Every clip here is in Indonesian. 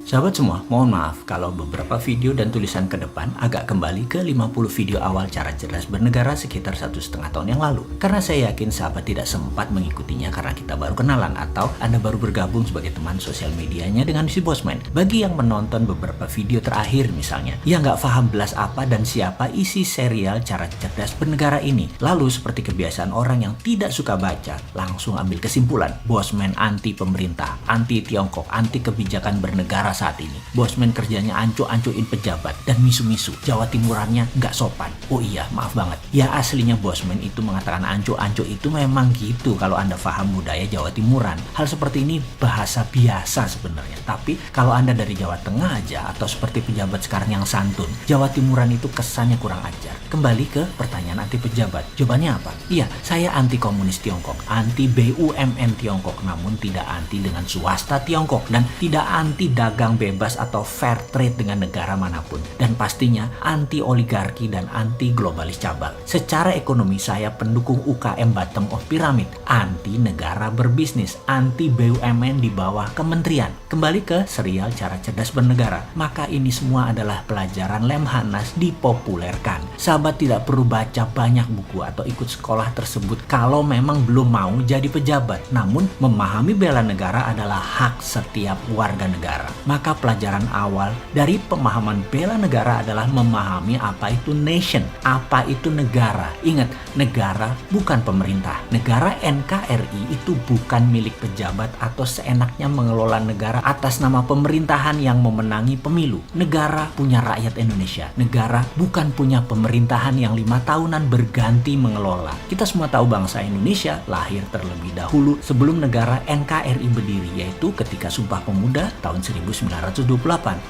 Sahabat semua, mohon maaf kalau beberapa video dan tulisan ke depan agak kembali ke 50 video awal cara cerdas bernegara sekitar 1,5 tahun yang lalu. Karena saya yakin sahabat tidak sempat mengikutinya karena kita baru kenalan atau Anda baru bergabung sebagai teman sosial medianya dengan si Bosman. Bagi yang menonton beberapa video terakhir misalnya, yang nggak paham belas apa dan siapa isi serial cara cerdas bernegara ini. Lalu seperti kebiasaan orang yang tidak suka baca, langsung ambil kesimpulan. Bosman anti pemerintah, anti Tiongkok, anti kebijakan bernegara saat ini. Bosman kerjanya ancu-ancuin pejabat dan misu-misu. Jawa Timurannya nggak sopan. Oh iya, maaf banget. Ya aslinya Bosman itu mengatakan ancu-ancu itu memang gitu kalau Anda paham budaya Jawa Timuran. Hal seperti ini bahasa biasa sebenarnya. Tapi kalau Anda dari Jawa Tengah aja atau seperti pejabat sekarang yang santun, Jawa Timuran itu kesannya kurang ajar. Kembali ke pertanyaan anti pejabat. Jawabannya apa? Iya, saya anti komunis Tiongkok, anti BUMN Tiongkok, namun tidak anti dengan swasta Tiongkok dan tidak anti dagang bebas atau fair trade dengan negara manapun, dan pastinya anti oligarki dan anti globalis cabal. Secara ekonomi saya pendukung UKM bottom of pyramid, anti negara berbisnis, anti BUMN di bawah kementerian. Kembali ke serial cara cerdas bernegara, maka ini semua adalah pelajaran Lemhanas dipopulerkan. Sahabat tidak perlu baca banyak buku atau ikut sekolah tersebut kalau memang belum mau jadi pejabat. Namun memahami bela negara adalah hak setiap warga negara. Maka pelajaran awal dari pemahaman bela negara adalah memahami apa itu nation, apa itu negara. Ingat, negara bukan pemerintah. Negara NKRI itu bukan milik pejabat atau seenaknya mengelola negara atas nama pemerintahan yang memenangi pemilu. Negara punya rakyat Indonesia. Negara bukan punya pemerintahan yang 5 tahunan berganti mengelola. Kita semua tahu bangsa Indonesia lahir terlebih dahulu sebelum negara NKRI berdiri, yaitu ketika Sumpah Pemuda tahun 1928.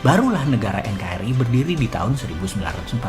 Barulah negara NKRI berdiri di tahun 1945.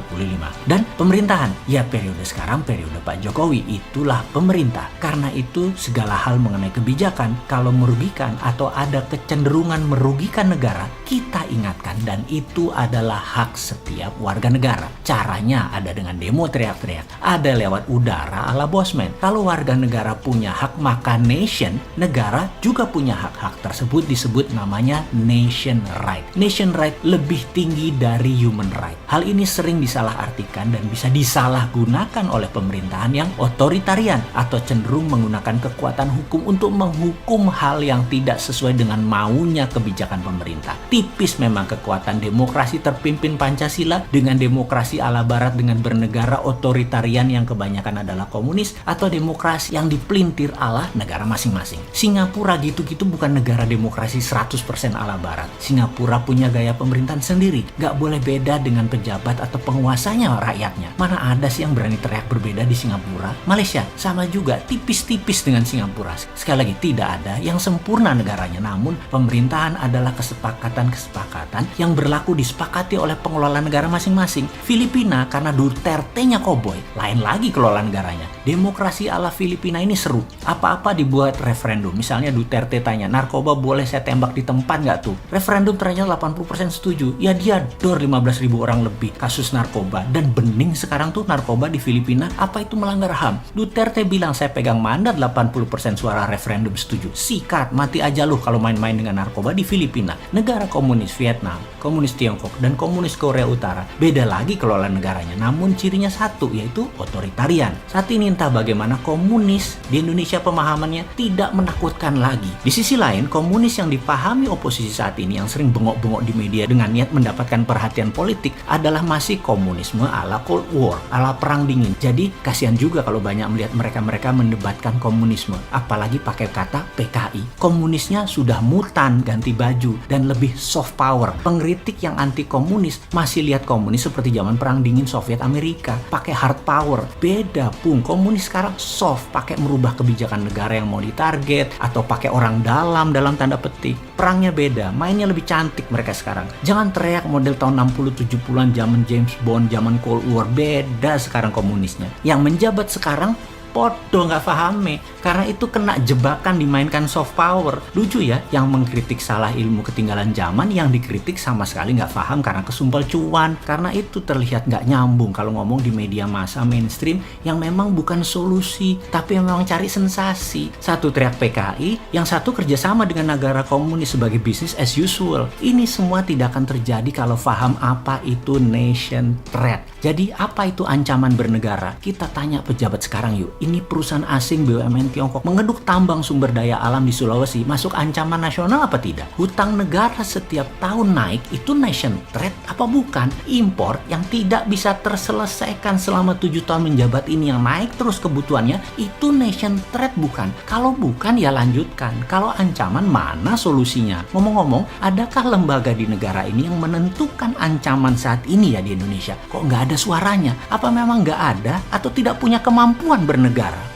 Dan pemerintahan, ya periode sekarang periode Pak Jokowi, itulah pemerintah. Karena itu segala hal mengenai kebijakan kalau merugikan atau ada kecenderungan merugikan negara, kita ingatkan, dan itu adalah hak setiap warga negara. Caranya ada dengan demo teriak-teriak, ada lewat udara ala Bosman. Kalau warga negara punya hak, maka nation, negara juga punya hak-hak tersebut, disebut namanya nation right. Nation right lebih tinggi dari human right. Hal ini sering disalahartikan dan bisa disalahgunakan oleh pemerintahan yang otoritarian atau cenderung menggunakan kekuatan hukum untuk menghukum hal yang tidak sesuai dengan maunya kebijakan pemerintah. Tipis memang kekuatan demokrasi terpimpin Pancasila dengan demokrasi ala barat dengan bernegara otoritarian yang kebanyakan adalah komunis, atau demokrasi yang dipelintir ala negara masing-masing. Singapura gitu-gitu bukan negara demokrasi 100% ala barat. Singapura punya gaya pemerintahan sendiri, gak boleh beda dengan pejabat atau penguasanya rakyatnya. Mana ada sih yang berani teriak berbeda di Singapura? Malaysia sama juga, tipis-tipis dengan Singapura. Sekali lagi, tidak ada yang sempurna negaranya, namun pemerintahan adalah kesepakatan-kesepakatan yang berlaku disepakati oleh pengelola negara masing-masing. Filipina karena Duterte-nya koboi, lain lagi kelola negaranya. Demokrasi ala Filipina ini seru. Apa-apa dibuat referendum. Misalnya Duterte tanya, narkoba boleh saya tembak di tempat nggak tuh? Referendum ternyata 80% setuju. Ya dia dor 15.000 orang lebih kasus narkoba. Dan bening sekarang tuh narkoba di Filipina. Apa itu melanggar HAM? Duterte bilang saya pegang mandat 80% suara referendum setuju. Sikat, mati aja lu kalau main-main dengan narkoba di Filipina. Negara komunis Vietnam, komunis Tiongkok, dan komunis Korea Utara. Beda lagi kelola negaranya. Namun cirinya satu, yaitu otoritarian. Saat ini entah bagaimana komunis di Indonesia pemahamannya tidak menakutkan lagi. Di sisi lain, komunis yang dipahami oposisi saat ini yang sering bengok-bengok di media dengan niat mendapatkan perhatian politik adalah masih komunisme ala Cold War, ala Perang Dingin. Jadi kasihan juga kalau banyak melihat mereka-mereka mendebatkan komunisme, apalagi pakai kata PKI. Komunisnya sudah mutan, ganti baju, dan lebih soft power. Pengkritik yang anti komunis masih lihat komunis seperti zaman Perang Dingin Soviet Amerika, pakai hard power. Beda pun, komunis sekarang soft, pakai merubah kebijakan negara yang mau ditarget atau pakai orang dalam tanda petik. Perangnya beda, mainnya lebih cantik mereka sekarang. Jangan teriak model tahun 60-70-an zaman James Bond, zaman Cold War. Beda sekarang komunisnya. Yang menjabat sekarang podo nggak pahame. Karena itu kena jebakan dimainkan soft power. Lucu ya, yang mengkritik salah ilmu ketinggalan zaman, yang dikritik sama sekali nggak paham karena kesumpel cuan. Karena itu terlihat nggak nyambung kalau ngomong di media massa mainstream yang memang bukan solusi, tapi yang memang cari sensasi. Satu teriak PKI, yang satu kerjasama dengan negara komunis sebagai business as usual. Ini semua tidak akan terjadi kalau paham apa itu nation threat. Jadi apa itu ancaman bernegara? Kita tanya pejabat sekarang yuk. Ini perusahaan asing BUMN Tiongkok mengeduk tambang sumber daya alam di Sulawesi masuk ancaman nasional apa tidak? Hutang negara setiap tahun naik itu nation threat apa bukan? Impor yang tidak bisa terselesaikan selama 7 tahun menjabat ini yang naik terus kebutuhannya itu nation threat bukan? Kalau bukan ya lanjutkan. Kalau ancaman mana solusinya? Ngomong-ngomong, adakah lembaga di negara ini yang menentukan ancaman saat ini ya di Indonesia? Kok nggak ada suaranya? Apa memang nggak ada atau tidak punya kemampuan bernegara?